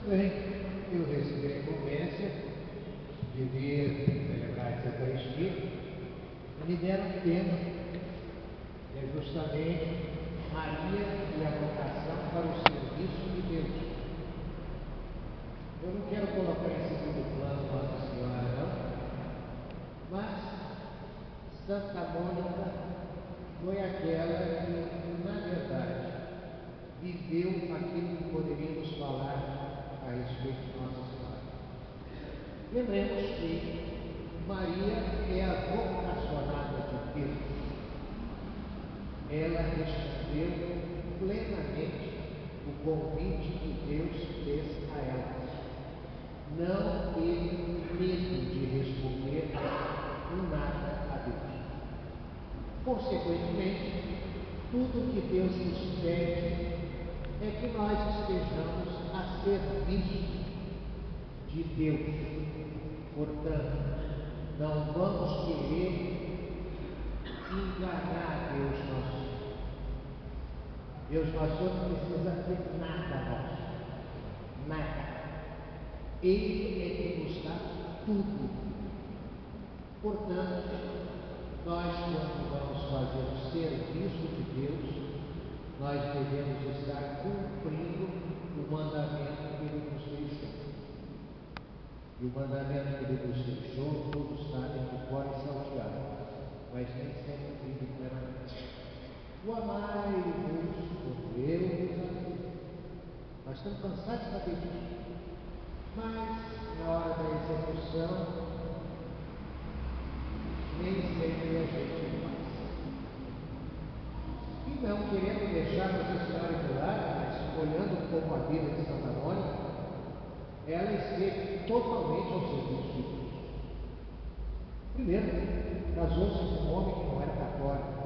Bem, eu recebi a incumbência de vir celebrar essa Eucaristia e me deram um tema, que é justamente Maria e a vocação para o serviço de Deus. Eu não quero colocar em segundo plano Nossa Senhora, não, mas Santa Mônica foi aquela que, na verdade, viveu aquilo que poderíamos falar a respeito de Nossa Senhora. Lembremos que Maria é a vocacionada de Deus. Ela respondeu plenamente o convite que Deus fez a ela. Não teve medo de responder nada a Deus. Consequentemente, tudo que Deus nos pede é que nós estejamos a serviço de Deus. Portanto, não vamos querer enganar Deus nosso Senhor. Deus nosso Senhor não precisa ter nada nosso. Nada. Ele é que nos dá tudo. Portanto, nós, quando vamos fazer o serviço de Deus, nós devemos estar cumprindo o mandamento que Ele nos deixou. E o mandamento que Ele nos deixou, todos sabem que pode saltear, mas nem sempre cumprido plenamente. O amai-vos como eu vos amei. Nós estamos cansados de saber disso. Mas, na hora da execução, nem sempre a gente faz. E não querendo deixar Nossa Senhora de lado, mas olhando um pouco a vida de Santa Mônica, ela esteve totalmente ao serviço de Deus. Primeiro, casou-se com um homem que não era católico,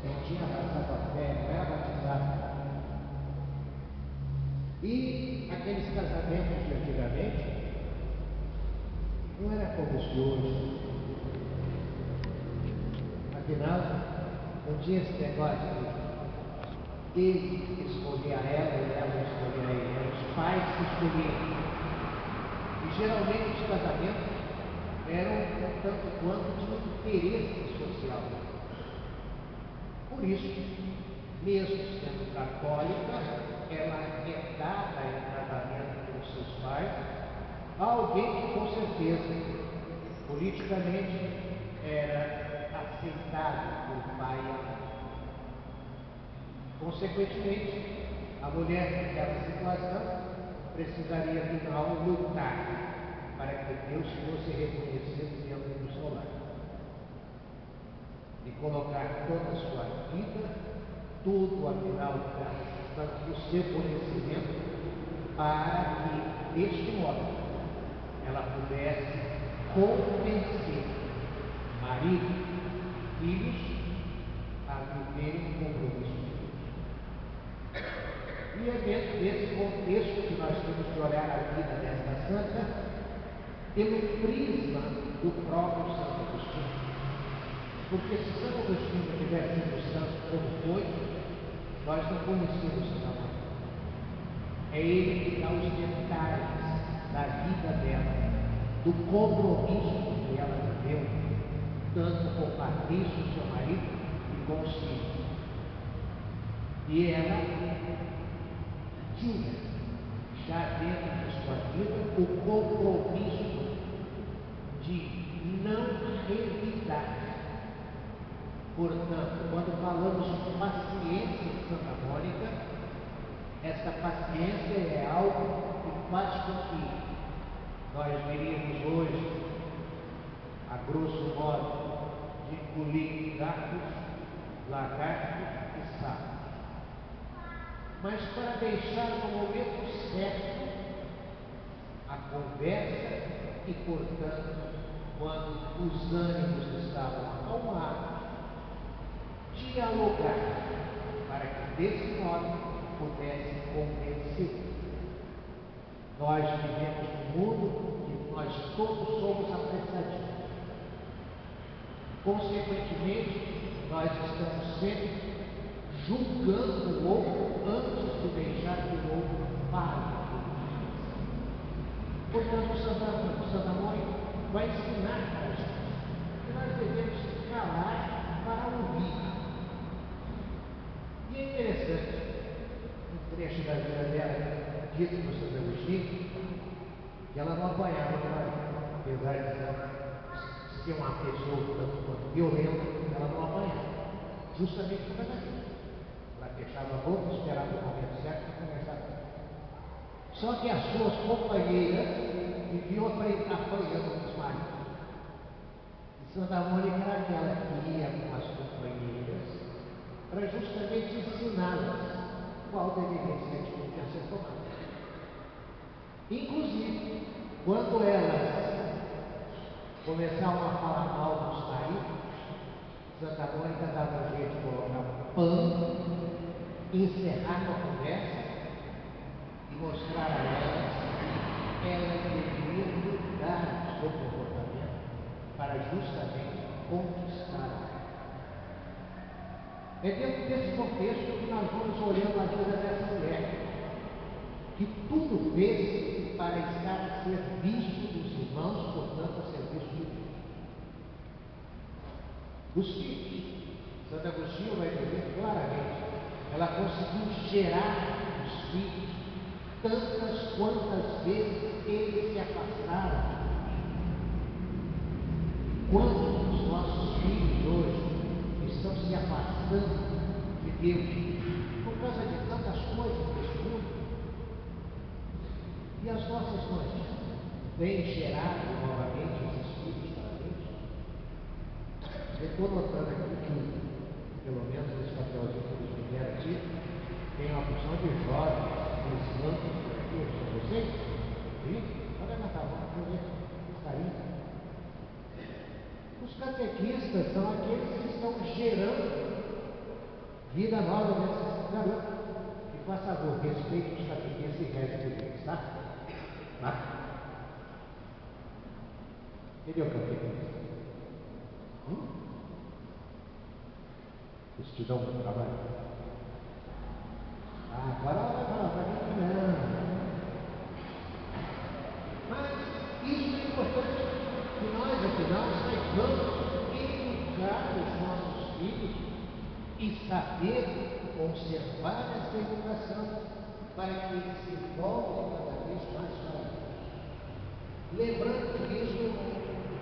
não tinha abraçado a fé, não era batizado. E aqueles casamentos de antigamente não era como os de hoje. Afinal, não tinha esse negócio de ele escolher a ela e ela escolher a ele. Eram os pais que escolhiam. E geralmente os casamentos eram tanto quanto de interesse social. Por isso, mesmo sendo católica, ela é dada em casamento pelos seus pais a alguém que, com certeza, politicamente era aceitado por pai e mãe. Consequentemente, a mulher naquela situação precisaria, afinal, lutar para que Deus fosse reconhecido dentro do seu lar e colocar toda a sua vida, tudo, afinal, do seu conhecimento, para que, deste modo, ela pudesse convencer marido e filhos a viverem um compromisso. E é dentro desse contexto que nós temos que olhar a vida desta santa pelo prisma do próprio Santo Agostinho. Porque se Santo Agostinho tivesse sido santo como foi, nós não conhecemos Santa Mônica. É ele que dá os detalhes da vida dela, do compromisso que ela viveu, tanto com Patrício, seu marido, e com os filhos. E ela tinha já dentro de sua vida o compromisso de não revidar. Portanto, quando falamos de paciência de Santa Mônica, essa paciência é algo que faz com que nós veríamos hoje, a grosso modo, de engolir gatos, lagartos e sapos. Mas para deixar no momento certo a conversa e, portanto, quando os ânimos estavam acalmados, dialogar para que desse modo pudesse convencer. Nós vivemos num mundo que nós todos somos apressadinhos. Consequentemente, nós estamos sempre julgando o outro antes de deixar que o outro fale. trecho da vida dela, dito por Santo Agostinho, que ela não apanhava do marido. Apesar de ser uma pessoa tanto quanto violenta, ela não apanhava. Justamente por causa disso. Ela fechava a boca, esperava o momento certo para conversar com ela. Só que as suas companheiras viviam apanhando dos maridos. E Santa Mônica era aquela que ia com as companheiras para justamente ensiná-las qual deveria ser a atitude a ser tomada. Inclusive, quando elas começavam a falar mal dos maridos, Santa Mônica dava um jeito de colocar um pano, encerrar a conversa e mostrar a elas que elas deveriam mudar o seu comportamento para justamente conquistar. É dentro desse contexto que nós vamos olhando a vida dessa mulher, que tudo fez para estar a serviço dos irmãos, portanto, a serviço de Deus. Os filhos, Santo Agostinho vai dizer claramente, ela conseguiu gerar os filhos tantas quantas vezes eles se afastaram. Quantos dos nossos filhos hoje estão se afastando de Deus por causa de tantas coisas deste mundo? E as nossas mães têm gerado novamente esses filhos para Deus? Eu estou notando aqui que, pelo menos esse papelzinho que eles me deram aqui, tem uma opção de jovens, dos bancos por aqui, são vocês? Sim? Pode levantar a mão, deixa eu ver. Carinho. Os catequistas são aqueles que estão gerando vida nova nesses garotos. E por favor, respeite os catequistas e reze por eles, tá? Tá? Cadê o catequista? Eles te dão um trabalho? Ah, agora vai falar para mim não. Mas isso é importante, que nós, afinal, saibamos educar os nossos filhos e saber conservar essa educação para que eles se voltem cada vez mais para Deus. Lembrando que isso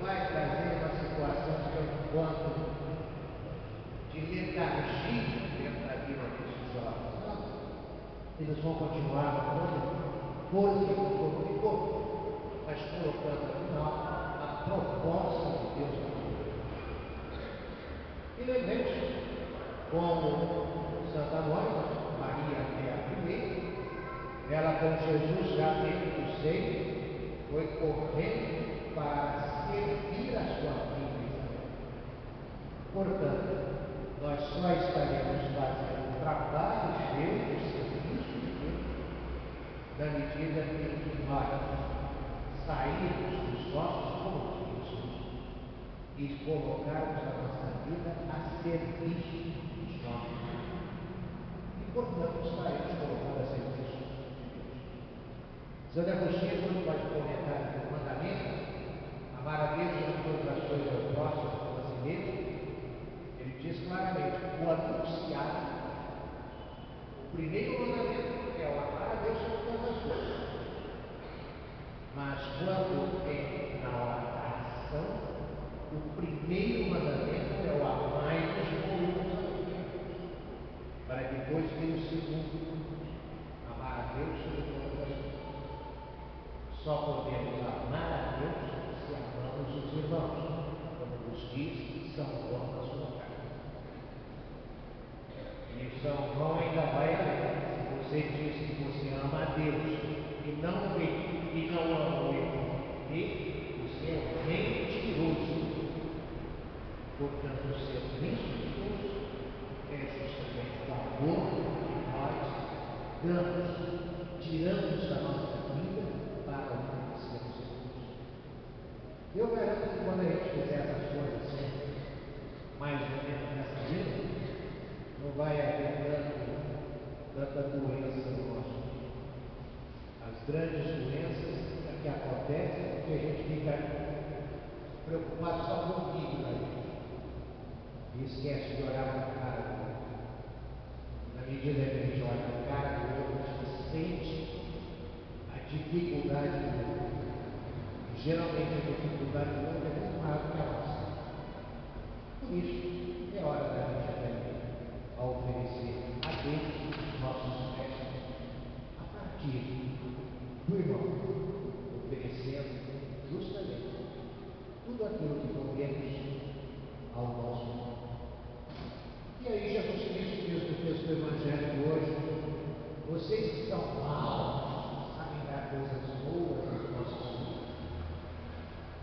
vai trazer uma situação de um quanto de letargia dentro da vida desses jovens. Não, eles vão continuar com força e corpo, mas colocando afinal a proposta de Deus na vida. E lembremos, como Santa Mônica, Maria é a primeira, ela com Jesus já dentro do seio, foi correndo para servir a sua filha Isabel. Portanto, nós só estaremos fazendo o trabalho cheio do serviço de Deus na medida em que nós sairmos dos nossos compromissos e colocarmos a nossa vida a serviço dos nossos irmãos. E, portanto, estaremos colocando a serviço de Deus. Santo Agostinho, quando faz o comentário do mandamento, amar a Deus sobre todas as coisas próximas como a si mesmo, ele diz claramente, o anunciado, o primeiro mandamento é o amar a Deus sobre todas as coisas. Mas quando é na hora da ação, o primeiro mandamento é o amai-vos uns aos outros, para depois vir o segundo, amar a Deus sobre todas as coisas. Só podemos amar a Deus se amamos os irmãos, como nos diz São João na sua carta. E São João ainda vai além. Se você diz que você ama a Deus e não ama o irmão, você é um mentiroso. Portanto, o serviço de Deus é justamente o amor que nós damos, tiramos da nossa vida para oferecermos a Deus. Eu garanto que quando a gente fizer essas coisas sempre, mais ou menos nessa vida, não vai haver tanta doença no nosso dia. As grandes doenças é que acontecem porque a gente fica preocupado só com o vídeo da gente e esquece de olhar para a cara do outro. Na medida que a gente olha para a cara do outro, dificuldade do mundo. E geralmente a dificuldade do mundo é muito maior do que a nossa. Por isso, é hora da gente aprender a oferecer a Deus os nossos restos a partir do irmão, oferecendo justamente tudo aquilo que podemos ao nosso irmão. E aí Jesus Cristo diz no texto do Evangelho de hoje: vocês que são maus, sabem dar coisas boas aos nossos filhos.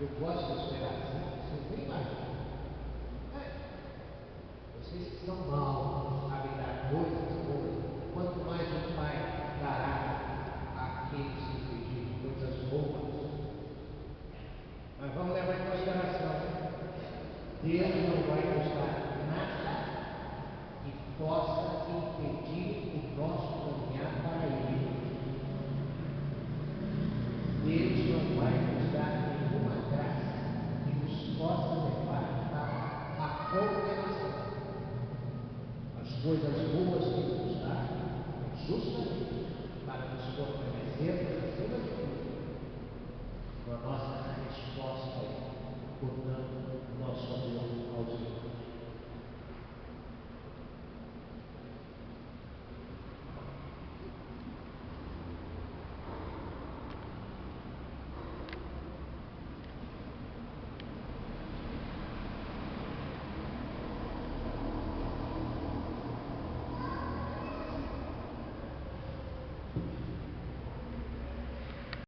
Eu posso esperar assim, vocês nem imaginam. Vocês que são maus, sabem dar coisas boas, quanto mais o Pai dará àqueles que pedirem coisas boas. Mas vamos levar em consideração: Deus não vai nos dar nada que possa impedir o nosso caminhar para Ele. Deus não vai nos dar nenhuma graça que nos possa levar para a condenação. As coisas boas que nos dá é justamente